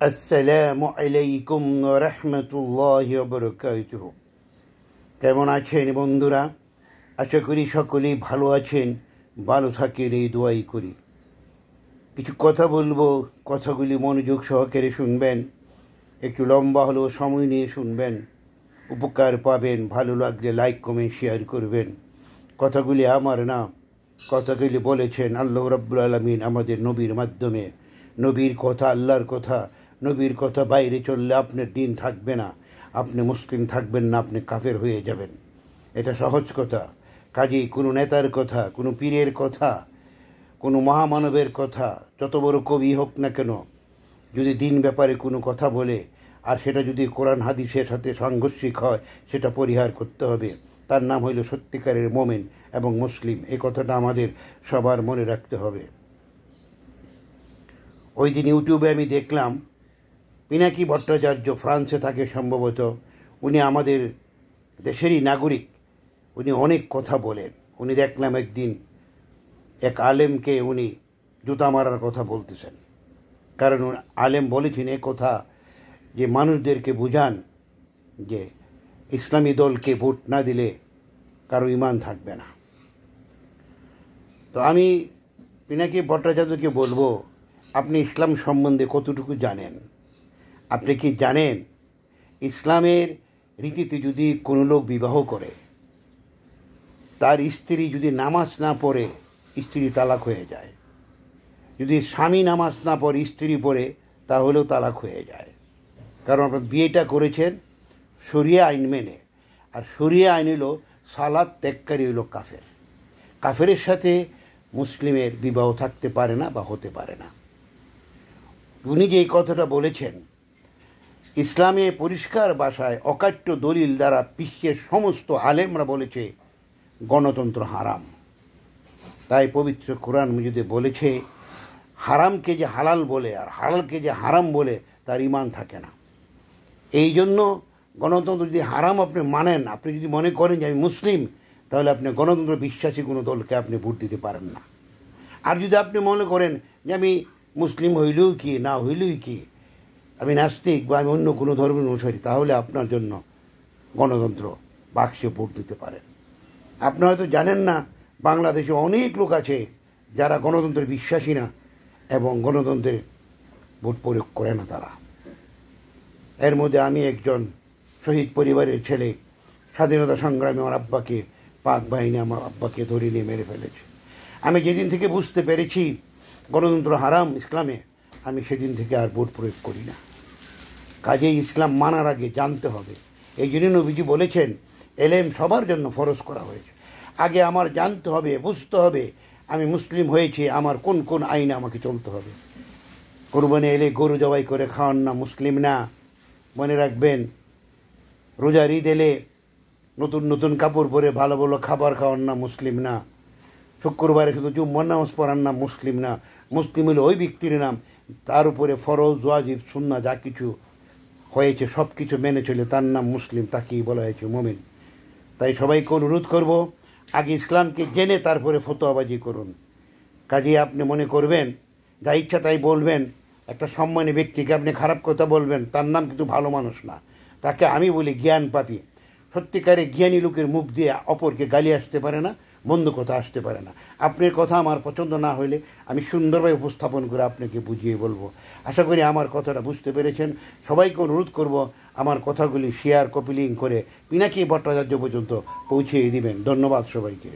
আসসালামু আলাইকুম ওয়া রাহমাতুল্লাহি ওয়া বারাকাতুহু। কেমন আছেন বন্ধুরা? আশা করি সকলেই ভালো আছেন। ভালো থাকেন এই দোয়াই করি। কিছু কথা বলবো, কথাগুলি মনোযোগ সহকারে শুনবেন, একটু লম্বা হলেও সময় নিয়ে শুনবেন, উপকার পাবেন। ভালো লাগলে লাইক কমেন্ট শেয়ার করবেন। কথাগুলি আমার না, কথাগুলি বলেছেন আল্লাহ রাব্বুল আলামিন আমাদের নবীর মাধ্যমে। নবীর কথা আল্লাহর কথা। নবীর কথা বাইরে চললে আপনার দিন থাকবে না, আপনি মুসলিম থাকবেন না, আপনি কাফের হয়ে যাবেন। এটা সহজ কথা। কাজেই কোনো নেতার কথা, কোনো পীরের কথা, কোনো মহামানবের কথা, যত বড় কবি হোক না কেন, যদি দিন ব্যাপারে কোনো কথা বলে আর সেটা যদি কোরআন হাদিসের সাথে সাংঘর্ষিক হয়, সেটা পরিহার করতে হবে। তার নাম হইল সত্যিকারের মোমেন এবং মুসলিম। এই কথাটা আমাদের সবার মনে রাখতে হবে। ওই দিন ইউটিউবে আমি দেখলাম পিনাকি ভট্টাচার্য, ফ্রান্সে থাকে সম্ভবত, উনি আমাদের দেশেরই নাগরিক। উনি অনেক কথা বলেন। উনি দেখলাম একদিন এক আলেমকে উনি জুতা মারার কথা বলতেছেন। কারণ আলেম বলেছেন এ কথা যে মানুষদেরকে বুঝান যে ইসলামী দলকে ভোট না দিলে কারো ঈমান থাকবে না। তো আমি পিনাকি ভট্টাচার্যকে বলবো, আপনি ইসলাম সম্বন্ধে কতটুকু জানেন? আপনি কি জানেন ইসলামের রীতিতে যদি কোনো লোক বিবাহ করে, তার স্ত্রী যদি নামাজ না পড়ে স্ত্রী তালাক হয়ে যায়। যদি স্বামী নামাজ না পড়ে স্ত্রী পড়ে, তাহলেও তালাক হয়ে যায়। কারণ আপনার বিয়েটা করেছেন শরিয়া আইন মেনে, আর শরিয়া আইন হলো সালাত ত্যাগকারী হলো কাফের। কাফেরের সাথে মুসলিমের বিবাহ থাকতে পারে না বা হতে পারে না। উনি যে এই কথাটা বলেছেন, ইসলামে পরিষ্কার ভাষায় অকাট্য দলিল দ্বারা বিশ্বের সমস্ত আলেমরা বলেছে গণতন্ত্র হারাম। তাই পবিত্র কোরআন মজিদে বলেছে হারামকে যে হালাল বলে আর হালালকে যে হারাম বলে তার ঈমান থাকে না। এই জন্য গণতন্ত্র যদি হারাম আপনি মানেন, আপনি যদি মনে করেন যে আমি মুসলিম, তাহলে আপনি গণতন্ত্র বিশ্বাসী কোনো দলকে আপনি ভোট দিতে পারেন না। আর যদি আপনি মনে করেন যে আমি মুসলিম হইলেও কি না হইলেই কি, আমি নাস্তিক বা আমি অন্য কোনো ধর্মের অনুসারী, তাহলে আপনার জন্য গণতন্ত্র বাক্সে ভোট দিতে পারেন। আপনি হয়তো জানেন না, বাংলাদেশে অনেক লোক আছে যারা গণতন্ত্রে বিশ্বাসী না এবং গণতন্ত্রে ভোট প্রয়োগ করে না তারা। এর মধ্যে আমি একজন শহীদ পরিবারের ছেলে। স্বাধীনতা সংগ্রামে আমার আব্বাকে পাক বাহিনী আমার আব্বাকে ধরে নিয়ে মেরে ফেলেছে। আমি যেদিন থেকে বুঝতে পেরেছি গণতন্ত্র হারাম ইসলামে, আমি সেদিন থেকে আর ভোট প্রয়োগ করি না। কাজেই ইসলাম মানার আগে জানতে হবে। এই জন্য নবীজি বলেছেন এলেম সবার জন্য ফরজ করা হয়েছে। আগে আমার জানতে হবে, বুঝতে হবে আমি মুসলিম হয়েছি, আমার কোন কোন আইনে আমাকে চলতে হবে। কোরবানি এলে গরু জবাই করে খাওয়ান না, মুসলিম না। মনে রাখবেন, রোজার ঈদ এলে নতুন নতুন কাপড় পরে ভালো ভালো খাবার খাওয়ান না, মুসলিম না। শুক্রবারে শুধু জুম্মার নামাজ পড়ান না, মুসলিম না। মুসলিম হলো ওই ব্যক্তির নাম তার উপরে ফরজ ওয়াজিব সুন্নাহ যা কিছু হয়েছে সব কিছু মেনে চলে তার নাম মুসলিম, তাকেই বলা হয়েছে মুমিন। তাই সবাইকে অনুরোধ করব, আগে ইসলামকে জেনে তারপরে ফতোয়াবাজি করুন। কাজেই আপনি মনে করবেন যা ইচ্ছা তাই বলবেন, একটা সম্মানী ব্যক্তিকে আপনি খারাপ কথা বলবেন, তার নাম কিন্তু ভালো মানুষ না, তাকে আমি বলি জ্ঞান পাপী। সত্যিকারে জ্ঞানী লোকের মুখ দিয়ে অপরকে গালি আসতে পারে না, বন্ধ কথা আসতে পারে না। আপনার কথা আমার পছন্দ না হলে আমি সুন্দরভাবে উপস্থাপন করে আপনাকে বুঝিয়ে বলবো। আশা করি আমার কথাটা বুঝতে পেরেছেন। সবাইকে অনুরোধ করব আমার কথাগুলি শেয়ার কপি লিঙ্ক করে পিনাকি ভট্টাচার্য পর্যন্ত পৌঁছিয়ে দিবেন। ধন্যবাদ সবাইকে।